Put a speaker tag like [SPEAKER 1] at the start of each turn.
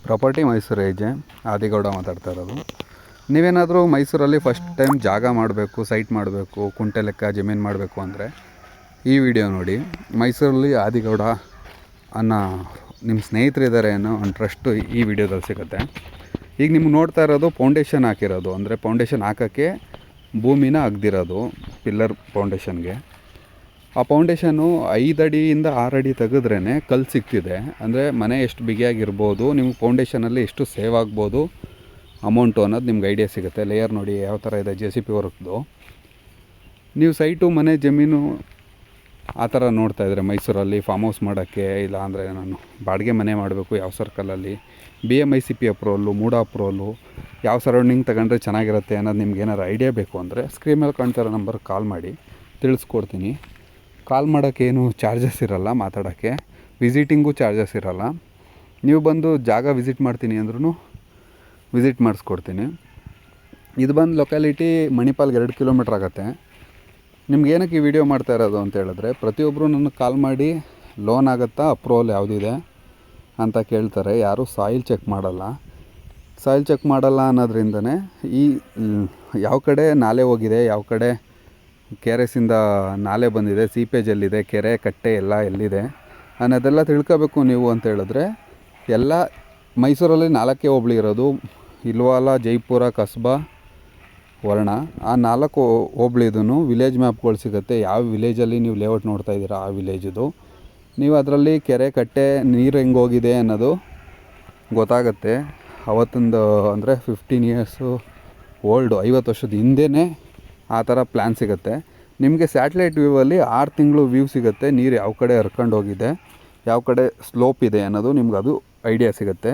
[SPEAKER 1] Property Mysuru ಏಜೆ ಆದಿಗೌಡ ಮಾತಾಡ್ತಾ ಇರೋದು. ನೀವೇನಾದರೂ ಮೈಸೂರಲ್ಲಿ ಫಸ್ಟ್ ಟೈಮ್ ಜಾಗ ಮಾಡಬೇಕು, ಸೈಟ್ ಮಾಡಬೇಕು, ಕುಂಟೆ ಲೆಕ್ಕ ಜಮೀನು ಮಾಡಬೇಕು ಅಂದರೆ ಈ ವಿಡಿಯೋ ನೋಡಿ. ಮೈಸೂರಲ್ಲಿ ಆದಿಗೌಡ ಅನ್ನೋ ನಿಮ್ಮ ಸ್ನೇಹಿತರಿದ್ದಾರೆ ಅನ್ನೋ ಒಂದು ಟ್ರಸ್ಟು ಈ ವಿಡಿಯೋದಲ್ಲಿ ಸಿಗುತ್ತೆ. ಈಗ ನಿಮ್ಗೆ ನೋಡ್ತಾ ಇರೋದು ಫೌಂಡೇಶನ್ ಹಾಕಿರೋದು, ಅಂದರೆ ಫೌಂಡೇಶನ್ ಹಾಕೋಕ್ಕೆ ಭೂಮಿನ ಅಗ್ದಿರೋದು ಪಿಲ್ಲರ್ ಫೌಂಡೇಶನ್ಗೆ. ಆ ಫೌಂಡೇಶನ್ನು 5 ಅಡಿಯಿಂದ 6 ಅಡಿ ತೆಗೆದ್ರೇ ಕಲ್ಲು ಸಿಗ್ತಿದೆ. ಅಂದರೆ ಮನೆ ಎಷ್ಟು ಬಿಗಿಯಾಗಿರ್ಬೋದು, ನಿಮ್ಗೆ ಫೌಂಡೇಶನಲ್ಲಿ ಎಷ್ಟು ಸೇವ್ ಆಗ್ಬೋದು ಅಮೌಂಟು ಅನ್ನೋದು ನಿಮ್ಗೆ ಐಡಿಯಾ ಸಿಗುತ್ತೆ. ಲೇಯರ್ ನೋಡಿ ಯಾವ ಥರ ಇದೆ JCB ವರ್ಕ್ದು. ನೀವು ಸೈಟು ಮನೆ ಜಮೀನು ಆ ಥರ ನೋಡ್ತಾಯಿದ್ರೆ ಮೈಸೂರಲ್ಲಿ ಫಾರ್ಮ್ ಹೌಸ್ ಮಾಡೋಕ್ಕೆ, ಇಲ್ಲ ಅಂದರೆ ನಾನು ಬಾಡಿಗೆ ಮನೆ ಮಾಡಬೇಕು ಯಾವ ಸರ್ಕಲಲ್ಲಿ, BMICP ಅಪ್ರೂವಲ್ಲು, ಮೂಡಾ ಅಪ್ರೂವಲ್ಲು, ಯಾವ ಸರೌಂಡಿಂಗ್ ತಗೊಂಡ್ರೆ ಚೆನ್ನಾಗಿರುತ್ತೆ ಅನ್ನೋದು ನಿಮ್ಗೆ ಏನಾರು ಐಡಿಯಾ ಬೇಕು ಅಂದರೆ ಸ್ಕ್ರೀನ್ ಮೇಲೆ ಕಾಣ್ತಿರೋ ನಂಬರ್ಗೆ ಕಾಲ್ ಮಾಡಿ ತಿಳಿಸ್ಕೊಡ್ತೀನಿ. ಕಾಲ್ ಮಾಡೋಕ್ಕೇನು ಚಾರ್ಜಸ್ ಇರೋಲ್ಲ, ಮಾತಾಡೋಕ್ಕೆ ವಿಸಿಟಿಂಗು ಚಾರ್ಜಸ್ ಇರೋಲ್ಲ. ನೀವು ಬಂದು ಜಾಗ ವಿಸಿಟ್ ಮಾಡ್ತೀನಿ ಅಂದ್ರೂ ವಿಸಿಟ್ ಮಾಡಿಸ್ಕೊಡ್ತೀನಿ. ಇದು ಬಂದು ಲೊಕ್ಯಾಲಿಟಿ ಮಣಿಪಾಲ್ಗೆ 2 ಕಿಲೋಮೀಟ್ರ್ ಆಗುತ್ತೆ. ನಿಮ್ಗೆ ಏನಕ್ಕೆ ಈ ವಿಡಿಯೋ ಮಾಡ್ತಾ ಇರೋದು ಅಂತ ಹೇಳಿದ್ರೆ, ಪ್ರತಿಯೊಬ್ಬರು ನನಗೆ ಕಾಲ್ ಮಾಡಿ ಲೋನ್ ಆಗುತ್ತಾ, ಅಪ್ರೂವಲ್ ಯಾವುದಿದೆ ಅಂತ ಕೇಳ್ತಾರೆ. ಯಾರೂ ಸಾಯಿಲ್ ಚೆಕ್ ಮಾಡಲ್ಲ. ಸಾಯಿಲ್ ಚೆಕ್ ಮಾಡಲ್ಲ ಅನ್ನೋದ್ರಿಂದನೇ ಈ ಯಾವ ಕಡೆ ನಾಲೆ ಹೋಗಿದೆ, ಯಾವ ಕಡೆ KRSಯಿಂದ ನಾಲೆ ಬಂದಿದೆ, ಸೀಪೇಜ್ ಎಲ್ಲಿದೆ, ಕೆರೆ ಕಟ್ಟೆ ಎಲ್ಲ ಎಲ್ಲಿದೆ ಅನ್ನೋದೆಲ್ಲ ತಿಳ್ಕೋಬೇಕು ನೀವು ಅಂತ ಹೇಳಿದ್ರೆ, ಎಲ್ಲ ಮೈಸೂರಲ್ಲಿ 4 ಹೋಬಳಿ ಇರೋದು. ಇಲ್ವಾಲ, ಜೈಪುರ, ಕಸ್ಬಾ, ವರ್ಣ, ಆ 4 ಹೋಬಳಿದೂ ವಿಲೇಜ್ ಮ್ಯಾಪ್ಗಳು ಸಿಗುತ್ತೆ. ಯಾವ ವಿಲೇಜಲ್ಲಿ ನೀವು ಲೇಔಟ್ ನೋಡ್ತಾ ಇದ್ದೀರಾ ಆ ವಿಲೇಜದು ನೀವು ಅದರಲ್ಲಿ ಕೆರೆ ಕಟ್ಟೆ ನೀರು ಹೆಂಗೆ ಹೋಗಿದೆ ಅನ್ನೋದು ಗೊತ್ತಾಗುತ್ತೆ. ಅವತ್ತೊಂದು ಅಂದರೆ 15 ಇಯರ್ಸು ಓಲ್ಡು, 50 ವರ್ಷದ ಹಿಂದೆಯೇ ಆ ಥರ ಪ್ಲ್ಯಾನ್ ಸಿಗುತ್ತೆ ನಿಮಗೆ. ಸ್ಯಾಟಲೈಟ್ ವ್ಯೂವಲ್ಲಿ 6 ತಿಂಗಳು ವ್ಯೂ ಸಿಗುತ್ತೆ. ನೀರು ಯಾವ ಕಡೆ ಹರ್ಕೊಂಡು ಹೋಗಿದೆ, ಯಾವ ಕಡೆ ಸ್ಲೋಪ್ ಇದೆ ಅನ್ನೋದು ನಿಮ್ಗೆ ಅದು ಐಡಿಯಾ ಸಿಗುತ್ತೆ.